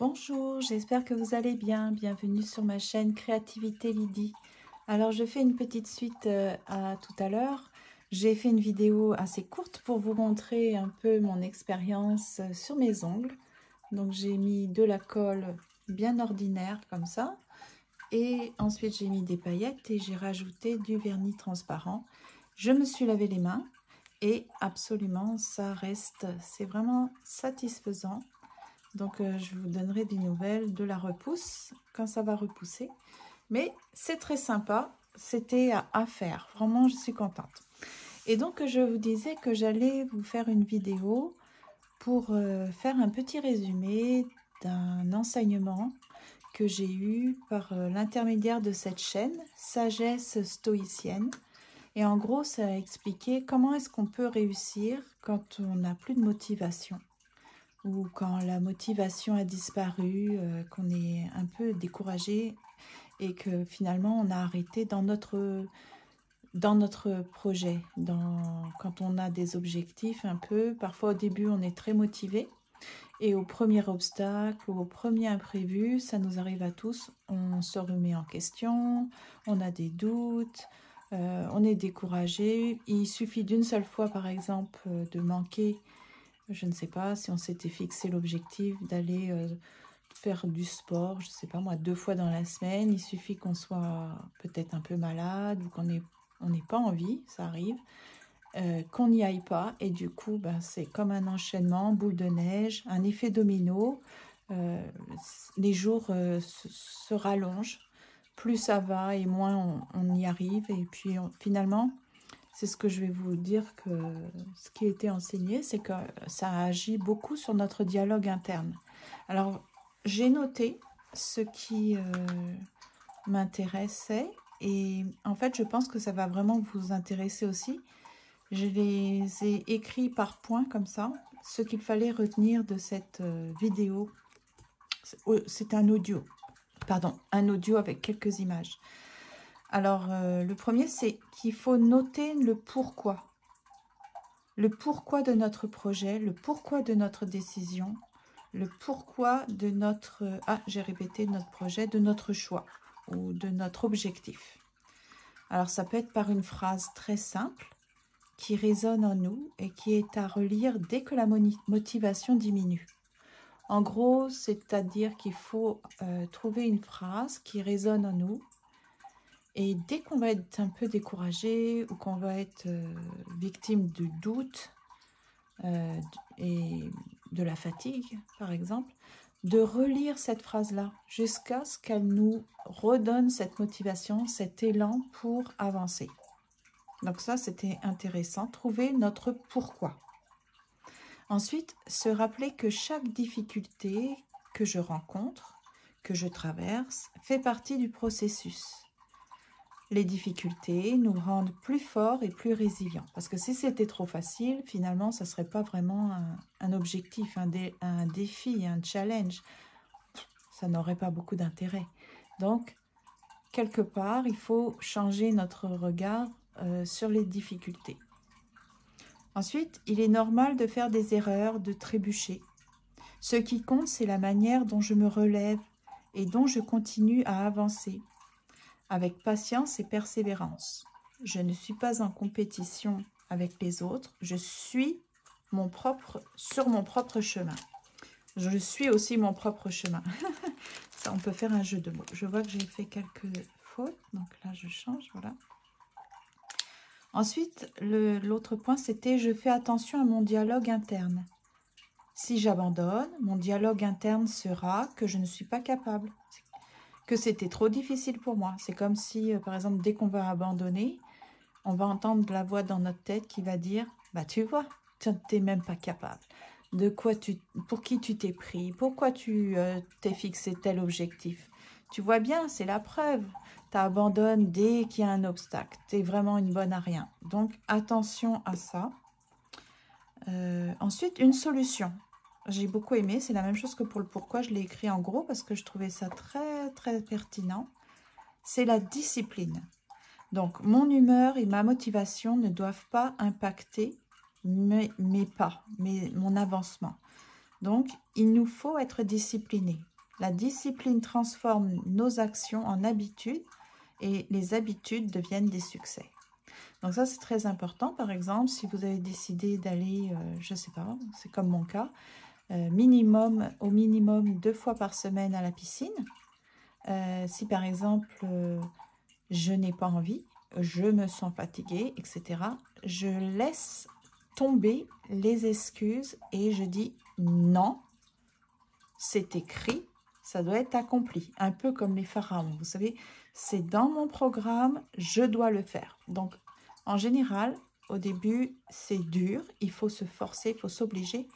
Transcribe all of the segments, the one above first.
Bonjour, j'espère que vous allez bien. Bienvenue sur ma chaîne Créativité Lydie. Alors, je fais une petite suite à tout à l'heure. J'ai fait une vidéo assez courte pour vous montrer un peu mon expérience sur mes ongles. Donc, j'ai mis de la colle bien ordinaire comme ça. Et ensuite, j'ai mis des paillettes et j'ai rajouté du vernis transparent. Je me suis lavé les mains et absolument, ça reste, c'est vraiment satisfaisant. Donc, je vous donnerai des nouvelles de la repousse, quand ça va repousser. Mais c'est très sympa, c'était à faire. Vraiment, je suis contente. Et donc, je vous disais que j'allais vous faire une vidéo pour faire un petit résumé d'un enseignement que j'ai eu par l'intermédiaire de cette chaîne, Sagesse Stoïcienne. Et en gros, ça a expliqué comment est-ce qu'on peut réussir quand on n'a plus de motivation, ou quand la motivation a disparu, qu'on est un peu découragé et que finalement on a arrêté dans notre projet. Quand on a des objectifs un peu, parfois au début on est très motivé et au premier obstacle ou au premier imprévu, ça nous arrive à tous, on se remet en question, on a des doutes, on est découragé. Il suffit d'une seule fois par exemple de manquer. Je ne sais pas si on s'était fixé l'objectif d'aller faire du sport, je ne sais pas moi, 2 fois dans la semaine. Il suffit qu'on soit peut-être un peu malade ou qu'on n'ait pas envie, ça arrive, qu'on n'y aille pas. Et du coup, ben, c'est comme un enchaînement, boule de neige, un effet domino. Les jours se rallongent. Plus ça va et moins on y arrive. Et puis finalement, c'est ce que je vais vous dire, que ce qui a été enseigné, c'est que ça agit beaucoup sur notre dialogue interne. Alors, j'ai noté ce qui m'intéressait et en fait, je pense que ça va vraiment vous intéresser aussi. Je les ai écrits par points comme ça, ce qu'il fallait retenir de cette vidéo. C'est un audio, pardon, un audio avec quelques images. Alors, le premier, c'est qu'il faut noter le pourquoi. Le pourquoi de notre projet, le pourquoi de notre décision, le pourquoi de notre... j'ai répété notre projet, de notre choix ou de notre objectif. Alors, ça peut être par une phrase très simple qui résonne en nous et qui est à relire dès que la motivation diminue. En gros, c'est-à-dire qu'il faut trouver une phrase qui résonne en nous. Et dès qu'on va être un peu découragé ou qu'on va être victime du doute et de la fatigue, par exemple, de relire cette phrase-là jusqu'à ce qu'elle nous redonne cette motivation, cet élan pour avancer. Donc ça, c'était intéressant. Trouver notre pourquoi. Ensuite, se rappeler que chaque difficulté que je rencontre, que je traverse, fait partie du processus. Les difficultés nous rendent plus forts et plus résilients. Parce que si c'était trop facile, finalement, ça ne serait pas vraiment un objectif, un défi, un challenge. Ça n'aurait pas beaucoup d'intérêt. Donc, quelque part, il faut changer notre regard sur les difficultés. Ensuite, il est normal de faire des erreurs, de trébucher. Ce qui compte, c'est la manière dont je me relève et dont je continue à avancer, avec patience et persévérance. Je ne suis pas en compétition avec les autres, je suis sur mon propre chemin. Je suis aussi mon propre chemin. Ça, on peut faire un jeu de mots. Je vois que j'ai fait quelques fautes, donc là je change, voilà. Ensuite, l'autre point, c'était je fais attention à mon dialogue interne. Si j'abandonne, mon dialogue interne sera que je ne suis pas capable, que c'était trop difficile pour moi. C'est comme si, par exemple, dès qu'on va abandonner, on va entendre la voix dans notre tête qui va dire « Bah tu vois, tu n'es même pas capable. Pour qui tu t'es pris? Pourquoi tu t'es fixé tel objectif? Tu vois bien, c'est la preuve. Tu abandonnes dès qu'il y a un obstacle. Tu es vraiment une bonne à rien. » Donc, attention à ça. Ensuite, une solution. J'ai beaucoup aimé, c'est la même chose que pour le pourquoi, je l'ai écrit en gros parce que je trouvais ça très très pertinent. C'est la discipline. Donc, mon humeur et ma motivation ne doivent pas impacter mes pas, mon avancement. Donc, il nous faut être disciplinés. La discipline transforme nos actions en habitudes et les habitudes deviennent des succès. Donc ça, c'est très important. Par exemple, si vous avez décidé d'aller, je ne sais pas, c'est comme mon cas, au minimum 2 fois par semaine à la piscine. Si par exemple, je n'ai pas envie, je me sens fatiguée, etc., je laisse tomber les excuses et je dis non, c'est écrit, ça doit être accompli. Un peu comme les pharaons, vous savez, c'est dans mon programme, je dois le faire. Donc, en général, au début, c'est dur, il faut se forcer, il faut s'obliger.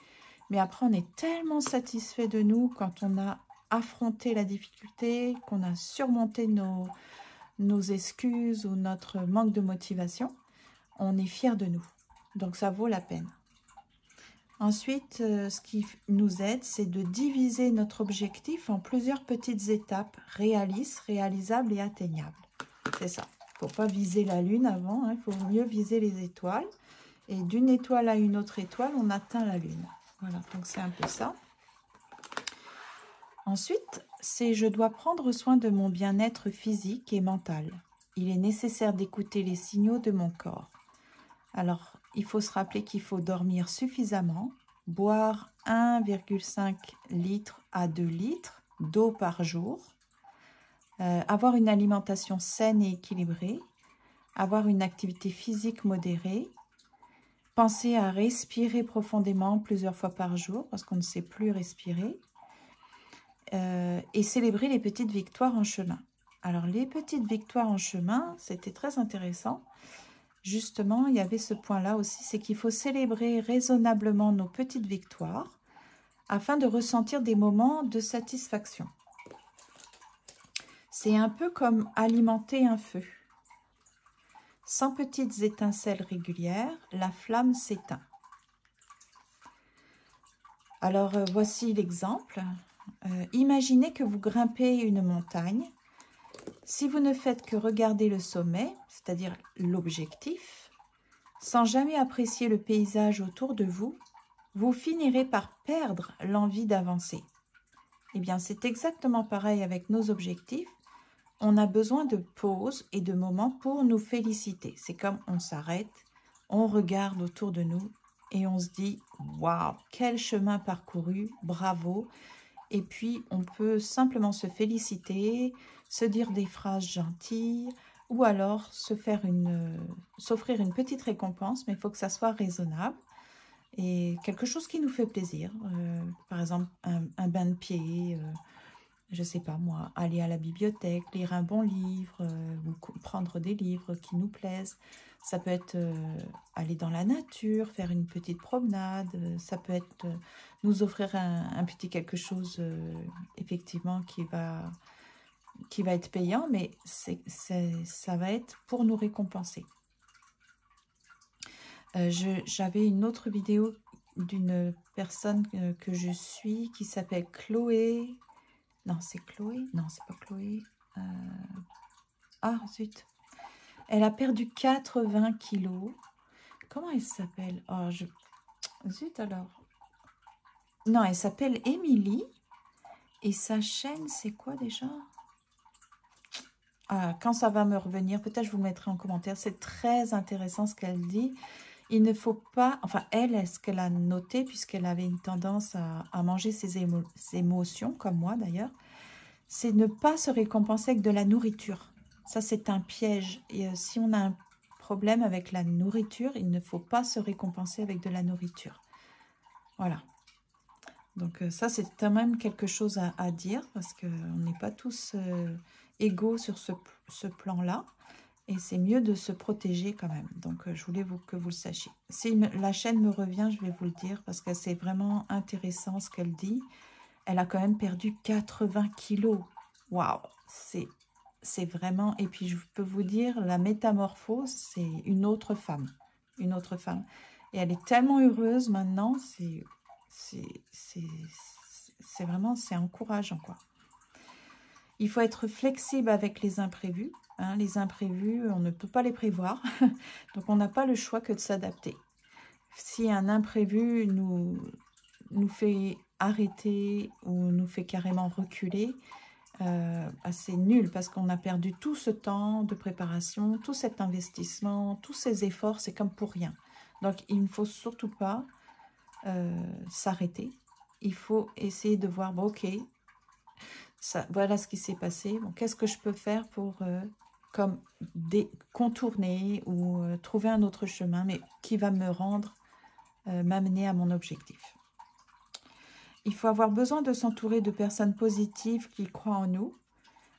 Mais après, on est tellement satisfait de nous quand on a affronté la difficulté, qu'on a surmonté nos excuses ou notre manque de motivation. On est fiers de nous. Donc, ça vaut la peine. Ensuite, ce qui nous aide, c'est de diviser notre objectif en plusieurs petites étapes réalistes, réalisables et atteignables. C'est ça. Il ne faut pas viser la lune avant, hein, il faut mieux viser les étoiles. Et d'une étoile à une autre étoile, on atteint la lune. Voilà, donc c'est un peu ça. Ensuite, c'est je dois prendre soin de mon bien-être physique et mental. Il est nécessaire d'écouter les signaux de mon corps. Alors, il faut se rappeler qu'il faut dormir suffisamment, boire 1,5 litre à 2 litres d'eau par jour, avoir une alimentation saine et équilibrée, avoir une activité physique modérée, penser à respirer profondément plusieurs fois par jour parce qu'on ne sait plus respirer, et célébrer les petites victoires en chemin. Alors, les petites victoires en chemin, c'était très intéressant. Justement, il y avait ce point-là aussi, c'est qu'il faut célébrer raisonnablement nos petites victoires afin de ressentir des moments de satisfaction. C'est un peu comme alimenter un feu. Sans petites étincelles régulières, la flamme s'éteint. Alors, voici l'exemple. Imaginez que vous grimpez une montagne. Si vous ne faites que regarder le sommet, c'est-à-dire l'objectif, sans jamais apprécier le paysage autour de vous, vous finirez par perdre l'envie d'avancer. Eh bien, c'est exactement pareil avec nos objectifs. On a besoin de pauses et de moments pour nous féliciter. C'est comme on s'arrête, on regarde autour de nous et on se dit « Waouh, quel chemin parcouru, bravo !» Et puis, on peut simplement se féliciter, se dire des phrases gentilles ou alors s'offrir une petite récompense, mais il faut que ça soit raisonnable et quelque chose qui nous fait plaisir. Par exemple, un bain de pied, je ne sais pas moi, aller à la bibliothèque, lire un bon livre ou prendre des livres qui nous plaisent. Ça peut être aller dans la nature, faire une petite promenade. Ça peut être nous offrir un petit quelque chose, effectivement, qui va être payant, mais ça va être pour nous récompenser. J'avais une autre vidéo d'une personne que je suis qui s'appelle Chloé. Non, c'est Chloé. Non, c'est pas Chloé. Ah, zut. Elle a perdu 80 kilos. Comment elle s'appelle? Oh, zut alors. Non, elle s'appelle Émilie. Et sa chaîne, c'est quoi déjà? Ah, quand ça va me revenir, peut-être je vous le mettrai en commentaire. C'est très intéressant ce qu'elle dit. Il ne faut pas... Enfin, elle, est-ce qu'elle a noté, puisqu'elle avait une tendance à manger ses émotions, comme moi d'ailleurs, c'est ne pas se récompenser avec de la nourriture. Ça, c'est un piège. Et si on a un problème avec la nourriture, il ne faut pas se récompenser avec de la nourriture. Voilà. Donc ça, c'est quand même quelque chose à dire parce qu'on n'est pas tous égaux sur ce plan-là. Et c'est mieux de se protéger quand même. Donc je voulais que vous le sachiez. Si la chaîne me revient, je vais vous le dire parce que c'est vraiment intéressant ce qu'elle dit. Elle a quand même perdu 80 kilos. Waouh, c'est vraiment... Et puis, je peux vous dire, la métamorphose, c'est une autre femme. Une autre femme. Et elle est tellement heureuse maintenant. C'est vraiment... C'est encourageant, quoi. Il faut être flexible avec les imprévus. Hein. Les imprévus, on ne peut pas les prévoir. Donc, on n'a pas le choix que de s'adapter. Si un imprévu nous fait arrêter ou nous fait carrément reculer, c'est nul parce qu'on a perdu tout ce temps de préparation, tout cet investissement, tous ces efforts, c'est comme pour rien. Donc, il ne faut surtout pas s'arrêter. Il faut essayer de voir, bon, ok, ça, voilà ce qui s'est passé. Bon, qu'est-ce que je peux faire pour comme contourner ou trouver un autre chemin, mais qui va me rendre, m'amener à mon objectif. Il faut avoir besoin de s'entourer de personnes positives qui croient en nous,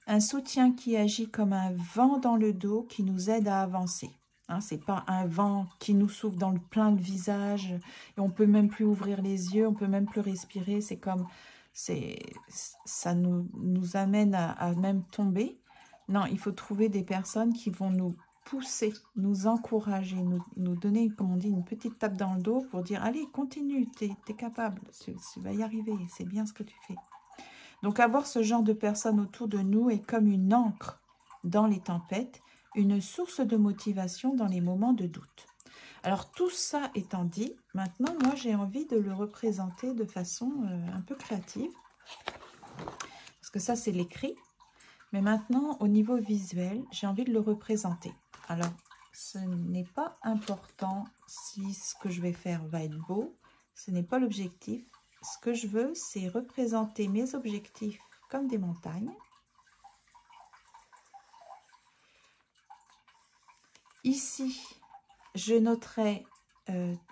un soutien qui agit comme un vent dans le dos qui nous aide à avancer. Hein, ce n'est pas un vent qui nous souffle dans le plein de visage et on ne peut même plus ouvrir les yeux, on ne peut même plus respirer. C'est comme, ça nous amène à même tomber. Non, il faut trouver des personnes qui vont nous pousser, nous encourager, nous donner, comme on dit, une petite tape dans le dos pour dire « Allez, continue, tu es capable, tu vas y arriver, c'est bien ce que tu fais. » Donc, avoir ce genre de personnes autour de nous est comme une ancre dans les tempêtes, une source de motivation dans les moments de doute. Alors, tout ça étant dit, maintenant, moi, j'ai envie de le représenter de façon un peu créative. Parce que ça, c'est l'écrit. Mais maintenant, au niveau visuel, j'ai envie de le représenter. Alors, ce n'est pas important si ce que je vais faire va être beau. Ce n'est pas l'objectif. Ce que je veux, c'est représenter mes objectifs comme des montagnes. Ici, je noterai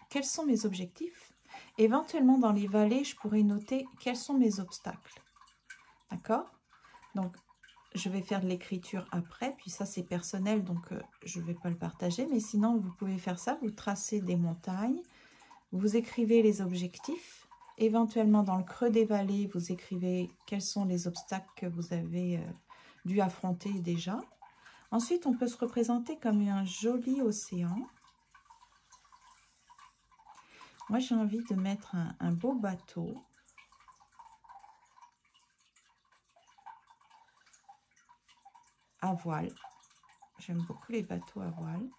quels sont mes objectifs. Éventuellement, dans les vallées, je pourrais noter quels sont mes obstacles. D'accord? Donc, je vais faire de l'écriture après, puis ça c'est personnel, donc je ne vais pas le partager. Mais sinon, vous pouvez faire ça, vous tracez des montagnes, vous écrivez les objectifs. Éventuellement, dans le creux des vallées, vous écrivez quels sont les obstacles que vous avez dû affronter déjà. Ensuite, on peut se représenter comme un joli océan. Moi, j'ai envie de mettre un beau bateau. À voile. J'aime beaucoup les bateaux à voile.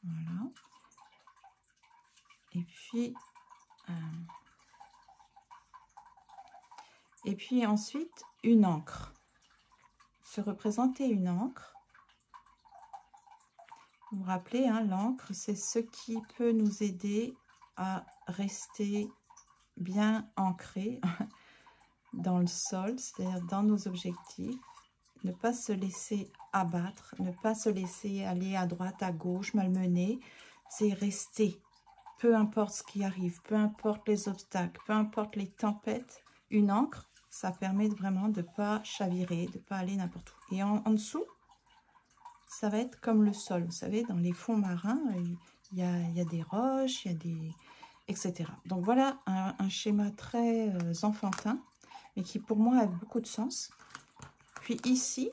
Voilà. Et puis ensuite, une ancre. Se représenter une ancre. Vous vous rappelez, hein, l'encre, c'est ce qui peut nous aider à rester bien ancré dans le sol, c'est-à-dire dans nos objectifs, ne pas se laisser abattre, ne pas se laisser aller à droite, à gauche, malmener, c'est rester, peu importe ce qui arrive, peu importe les obstacles, peu importe les tempêtes, une ancre, ça permet vraiment de ne pas chavirer, de ne pas aller n'importe où. Et en dessous, ça va être comme le sol, vous savez, dans les fonds marins, il y a des roches, il y a des... etc. Donc voilà un schéma très enfantin, mais qui pour moi a beaucoup de sens. Puis ici,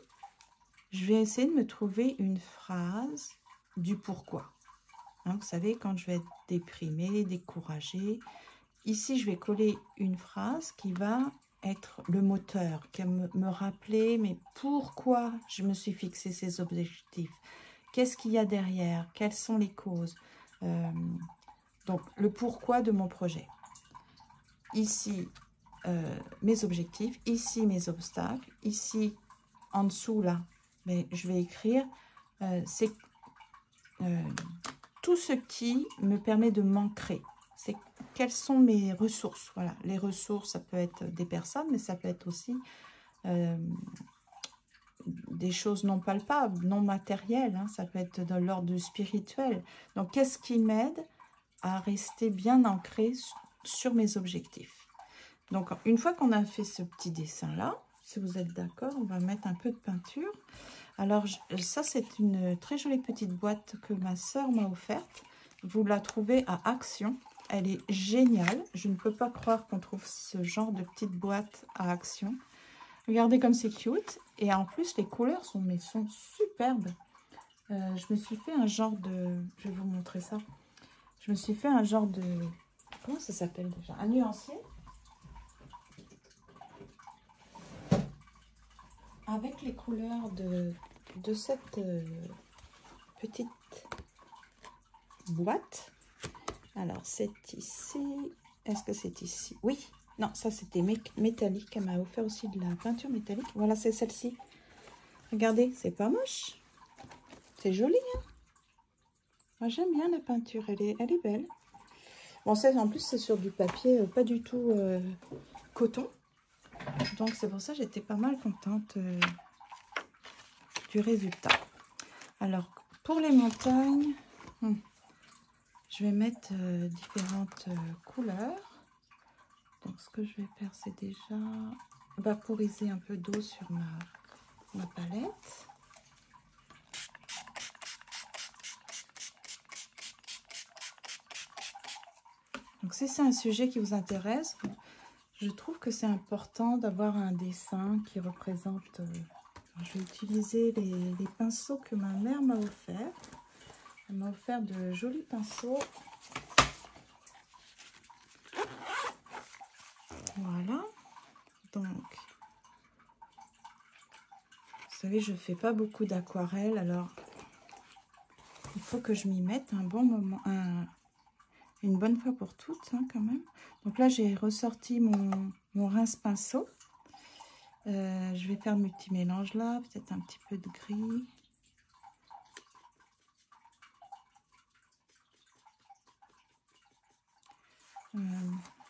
je vais essayer de me trouver une phrase du pourquoi. Hein, vous savez, quand je vais être déprimée, découragée, ici je vais coller une phrase qui va être le moteur, qui va me rappeler mais pourquoi je me suis fixé ces objectifs. Qu'est-ce qu'il y a derrière? Quelles sont les causes? Donc, le pourquoi de mon projet. Ici, mes objectifs. Ici, mes obstacles. Ici, en dessous, là, mais je vais écrire c'est tout ce qui me permet de m'ancrer. C'est quelles sont mes ressources. Voilà, les ressources, ça peut être des personnes, mais ça peut être aussi des choses non palpables, non matérielles. Hein, ça peut être de l'ordre du spirituel. Donc, qu'est-ce qui m'aide à rester bien ancré sur mes objectifs? Donc, une fois qu'on a fait ce petit dessin-là, si vous êtes d'accord, on va mettre un peu de peinture. Alors, ça, c'est une très jolie petite boîte que ma sœur m'a offerte. Vous la trouvez à Action. Elle est géniale. Je ne peux pas croire qu'on trouve ce genre de petite boîte à Action. Regardez comme c'est cute. Et en plus, les couleurs sont superbes. Je me suis fait un genre de... Je vais vous montrer ça. Je me suis fait un genre de... Comment ça s'appelle déjà? Un nuancier. Avec les couleurs de cette petite boîte. Alors, c'est ici. Est-ce que c'est ici? Oui. Non, ça, c'était métallique. Elle m'a offert aussi de la peinture métallique. Voilà, c'est celle-ci. Regardez, c'est pas moche. C'est joli, hein? Moi, j'aime bien la peinture. Elle est belle. Bon, en plus, c'est sur du papier pas du tout coton. Donc, c'est pour ça que j'étais pas mal contente du résultat. Alors, pour les montagnes, je vais mettre différentes couleurs. Donc, ce que je vais faire, c'est déjà vaporiser un peu d'eau sur ma palette. Donc, si c'est un sujet qui vous intéresse, je trouve que c'est important d'avoir un dessin qui représente... je vais utiliser les pinceaux que ma mère m'a offert. Elle m'a offert de jolis pinceaux. Voilà. Donc, vous savez, je ne fais pas beaucoup d'aquarelle, alors il faut que je m'y mette un bon moment, une bonne fois pour toutes, hein, quand même. Donc là, j'ai ressorti mon rince-pinceau. Je vais faire mes petits mélanges là, peut-être un petit peu de gris.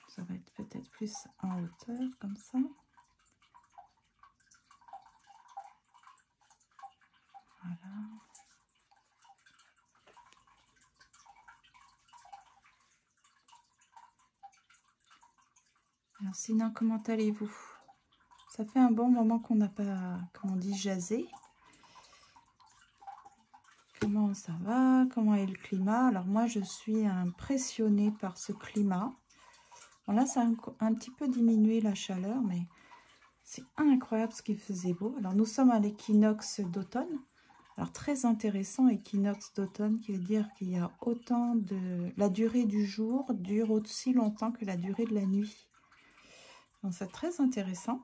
Ça va être peut-être plus en hauteur, comme ça. Voilà. Alors sinon, comment allez-vous? Ça fait un bon moment qu'on n'a pas, comme on dit, jasé. Comment ça va? Comment est le climat? Alors moi, je suis impressionnée par ce climat. Bon, là, ça a un petit peu diminué la chaleur, mais c'est incroyable ce qu'il faisait beau. Alors nous sommes à l'équinoxe d'automne. Alors très intéressant, équinoxe d'automne, qui veut dire qu'il y a autant de... La durée du jour dure aussi longtemps que la durée de la nuit. Donc c'est très intéressant.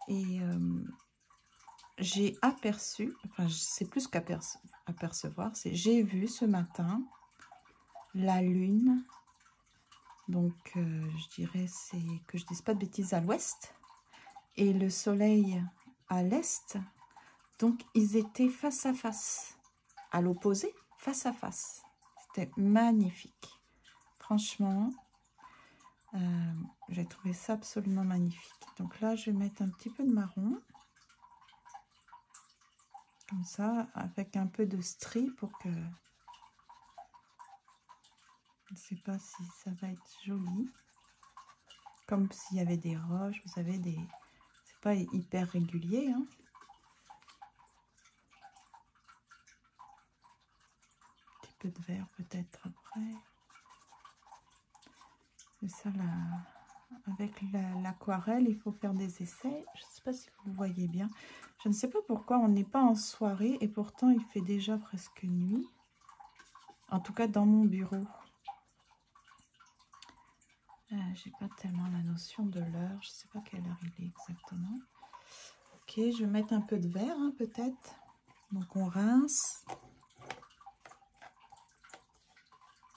Et j'ai aperçu, enfin c'est plus qu'apercevoir, c'est j'ai vu ce matin la lune. Donc je dirais, c'est que je dise pas de bêtises, à l'ouest. Et le soleil à l'est. Donc, ils étaient face à face, à l'opposé, face à face. C'était magnifique. Franchement, j'ai trouvé ça absolument magnifique. Donc là, je vais mettre un petit peu de marron. Comme ça, avec un peu de strie pour que... Je ne sais pas si ça va être joli. Comme s'il y avait des roches, vous savez, des... C'est pas hyper régulier, hein. De vert peut-être après. Et ça, avec l'aquarelle, il faut faire des essais. Je ne sais pas si vous voyez bien. Je ne sais pas pourquoi on n'est pas en soirée et pourtant il fait déjà presque nuit. En tout cas dans mon bureau. J'ai pas tellement la notion de l'heure. Je ne sais pas quelle heure il est exactement. Ok, je vais mettre un peu de vert, hein, peut-être. Donc on rince.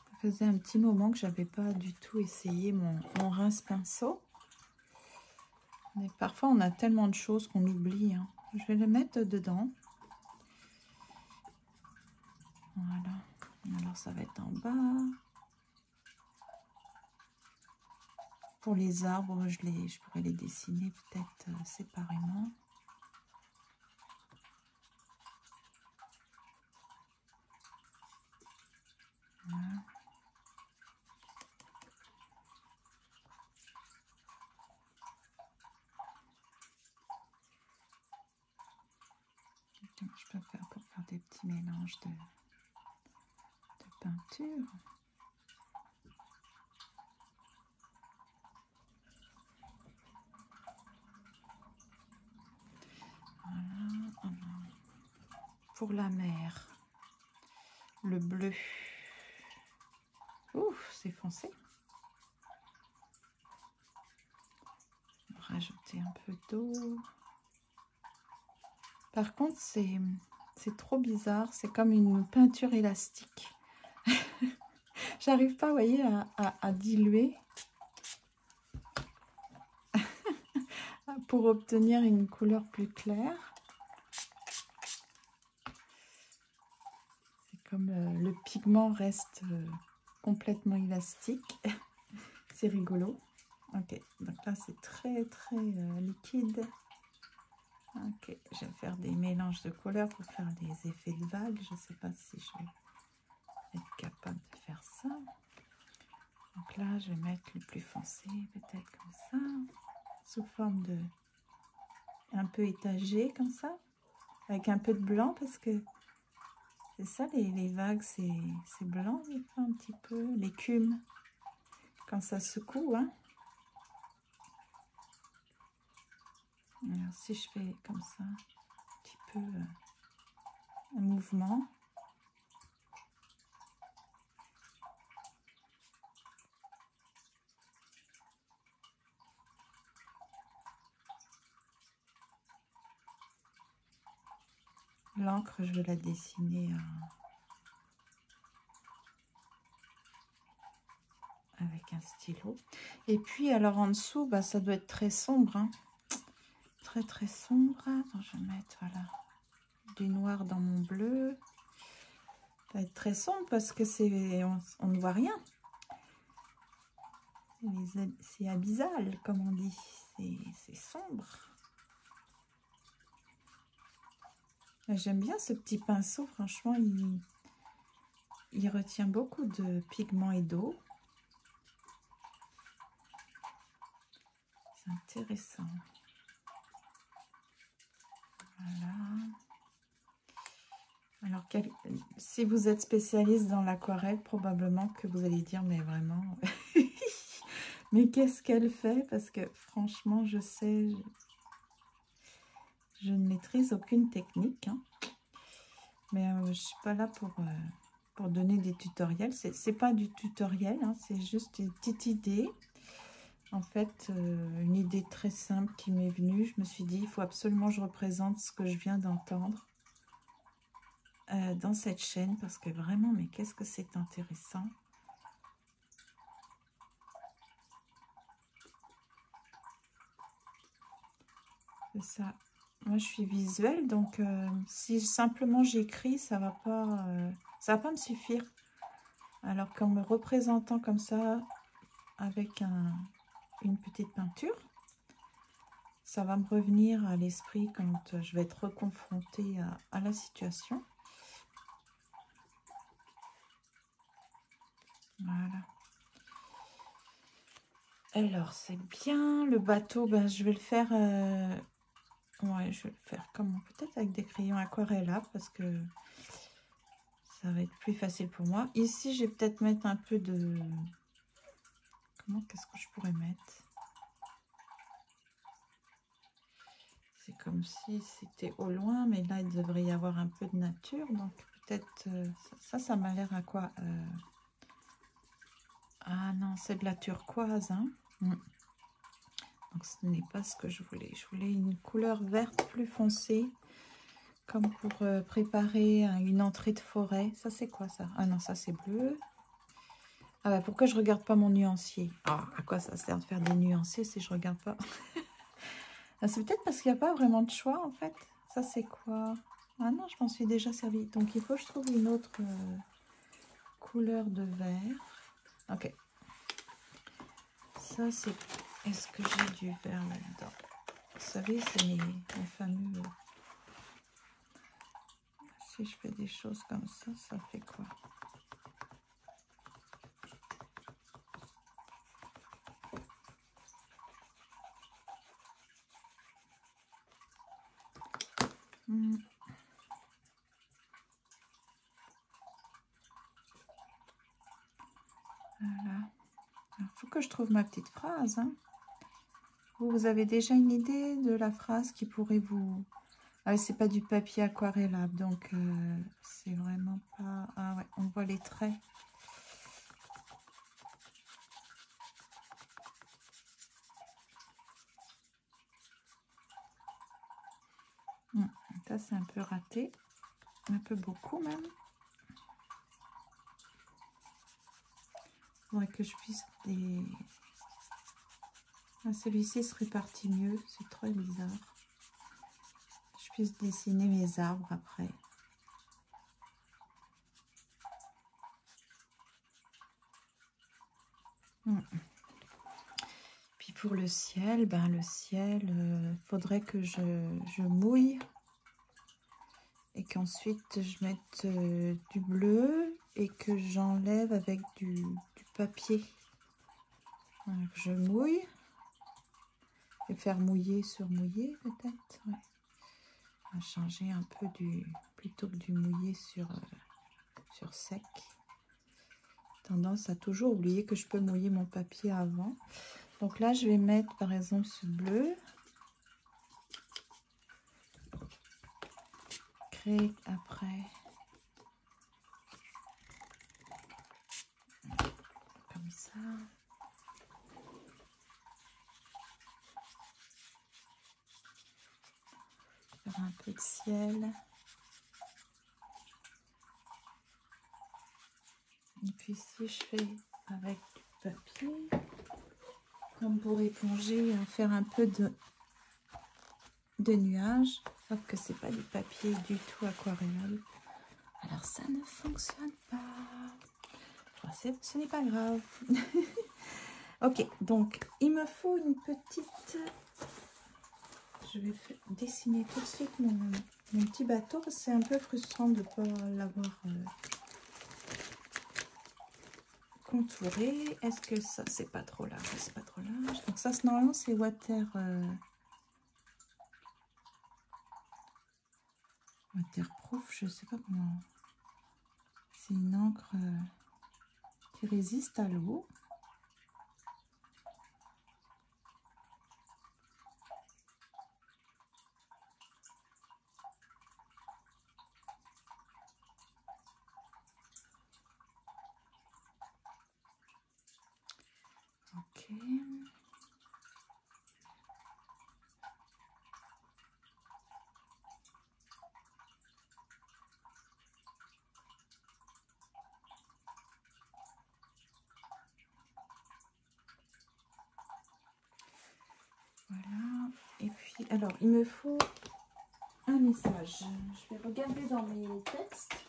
Ça faisait un petit moment que j'avais pas du tout essayé mon rince-pinceau. Mais parfois, on a tellement de choses qu'on oublie, hein. Je vais le mettre dedans. Voilà. Alors, ça va être en bas. Pour les arbres, je pourrais les dessiner peut-être séparément. Voilà. Je peux faire pour faire des petits mélanges de peinture. Voilà. Pour la mer, le bleu. Ouf, c'est foncé. Rajouter un peu d'eau. Par contre, c'est trop bizarre. C'est comme une peinture élastique. J'arrive pas, vous voyez, à diluer pour obtenir une couleur plus claire. C'est comme le pigment reste complètement élastique. C'est rigolo. Ok, donc là c'est très très liquide. Ok, je vais faire des mélanges de couleurs pour faire des effets de vagues. Je ne sais pas si je vais être capable de faire ça. Donc là, je vais mettre le plus foncé, peut-être comme ça, sous forme de un peu étagé comme ça, avec un peu de blanc parce que c'est ça les vagues, c'est blanc des fois un petit peu, l'écume quand ça secoue, hein. Alors, si je fais comme ça, un petit peu un mouvement. L'encre, je vais la dessiner avec un stylo. Et puis, alors en dessous, bah, ça doit être très sombre, hein. Très très sombre. Attends, je vais mettre voilà, du noir dans mon bleu. Ça va être très sombre parce que on ne voit rien. C'est abyssal, comme on dit. C'est sombre. J'aime bien ce petit pinceau, franchement, il retient beaucoup de pigments et d'eau. C'est intéressant. Voilà. Alors, si vous êtes spécialiste dans l'aquarelle, probablement que vous allez dire, mais vraiment, mais qu'est-ce qu'elle fait? Parce que franchement, je sais, je ne maîtrise aucune technique, hein. Mais je ne suis pas là pour donner des tutoriels. C'est pas du tutoriel, hein, c'est juste une petite idée. En fait, une idée très simple qui m'est venue. Je me suis dit, il faut absolument que je représente ce que je viens d'entendre dans cette chaîne. Parce que vraiment, mais qu'est-ce que c'est intéressant. C'est ça. Moi, je suis visuelle, donc si simplement j'écris, ça va pas me suffire. Alors qu'en me représentant comme ça, avec une petite peinture, ça va me revenir à l'esprit quand je vais être reconfrontée à la situation. Voilà. Alors, c'est bien. Le bateau, ben, je vais le faire... ouais, je vais le faire comme peut-être avec des crayons aquarellables parce que ça va être plus facile pour moi. Ici, je vais peut-être mettre un peu de... Qu'est-ce que je pourrais mettre? C'est comme si c'était au loin, mais là, il devrait y avoir un peu de nature. Donc, peut-être... ça m'a l'air à quoi? Ah non, c'est de la turquoise, hein. Donc, ce n'est pas ce que je voulais. Je voulais une couleur verte plus foncée, comme pour préparer une entrée de forêt. Ça, c'est quoi, ça? Ah non, ça, c'est bleu. Ah bah, pourquoi je regarde pas mon nuancier? Ah, à quoi ça sert de faire des nuanciers si je regarde pas? Ah, c'est peut-être parce qu'il n'y a pas vraiment de choix, en fait. Ça, c'est quoi? Ah non, je m'en suis déjà servi. Donc, il faut que je trouve une autre couleur de vert. Ok. Ça, c'est... Est-ce que j'ai du vert là-dedans? Vous savez, c'est mes fameux... Si je fais des choses comme ça fait quoi? Voilà. Il faut que je trouve ma petite phrase, hein. Vous avez déjà une idée de la phrase qui pourrait vous... Ah, c'est pas du papier aquarellable, donc c'est vraiment pas... Ah ouais, on voit les traits. Ça, c'est un peu raté. Un peu beaucoup, même. faudrait que je puisse des... Ah, celui-ci se répartit mieux, c'est trop bizarre. Je puisse dessiner mes arbres après. Puis pour le ciel, ben le ciel, faudrait que je mouille et qu'ensuite je mette du bleu et que j'enlève avec du papier. Alors, je mouille et faire mouiller sur mouiller peut-être. Ouais. On va changer un peu plutôt que du mouillé sur sec. Tendance à toujours oublier que je peux mouiller mon papier avant. Donc là, je vais mettre par exemple ce bleu. Créer après. Comme ça. Faire un peu de ciel. Et puis si je fais avec du papier, comme pour éponger, faire un peu de nuages, sauf que c'est pas du papier du tout aquarelle. Alors ça ne fonctionne pas. Enfin, ce n'est pas grave. Ok, donc il me faut une petite... Je vais dessiner tout de suite mon petit bateau. C'est un peu frustrant de ne pas l'avoir contouré. Est-ce que ça, c'est pas trop large? C'est pas trop large. Donc ça, normalement, c'est waterproof, je sais pas comment. C'est une encre qui résiste à l'eau. Ok. Voilà. Et puis, alors, il me faut un message. Je vais regarder dans mes textes.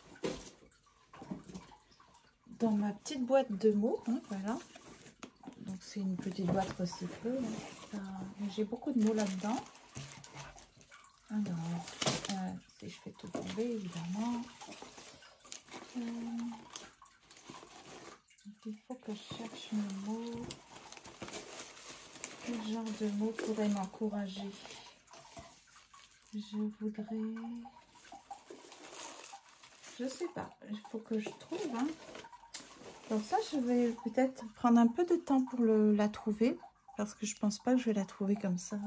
Dans ma petite boîte de mots, hein, voilà. Donc c'est une petite boîte recyclée. J'ai beaucoup de mots là-dedans. Alors, si je fais tout tomber, évidemment. Il faut que je cherche mes mots. Quel genre de mots pourrait m'encourager? Je voudrais... Je sais pas. Il faut que je trouve, hein. Donc ça, je vais peut-être prendre un peu de temps pour la trouver, parce que je pense pas que je vais la trouver comme ça.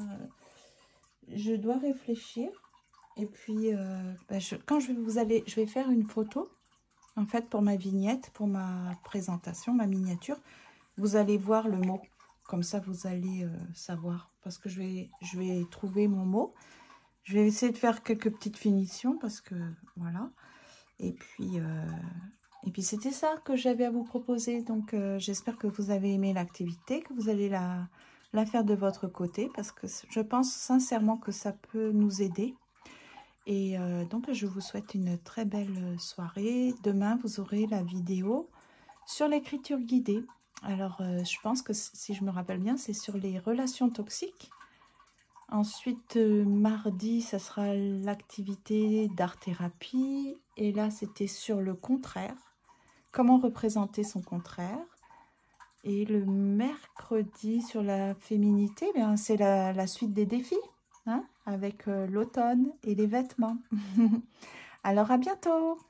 Je dois réfléchir. Et puis, quand je vais faire une photo, en fait, pour ma vignette, pour ma présentation, ma miniature, vous allez voir le mot. Comme ça, vous allez savoir, parce que je vais trouver mon mot. Je vais essayer de faire quelques petites finitions, parce que, voilà. Et puis c'était ça que j'avais à vous proposer. Donc j'espère que vous avez aimé l'activité, que vous allez la faire de votre côté, parce que je pense sincèrement que ça peut nous aider. Et donc je vous souhaite une très belle soirée. Demain vous aurez la vidéo sur l'écriture guidée. Alors je pense que si je me rappelle bien, c'est sur les relations toxiques. Ensuite, mardi, ça sera l'activité d'art-thérapie. Et là, c'était sur le contraire. Comment représenter son contraire. Et le mercredi, sur la féminité, c'est la suite des défis, hein, avec l'automne et les vêtements. Alors, à bientôt!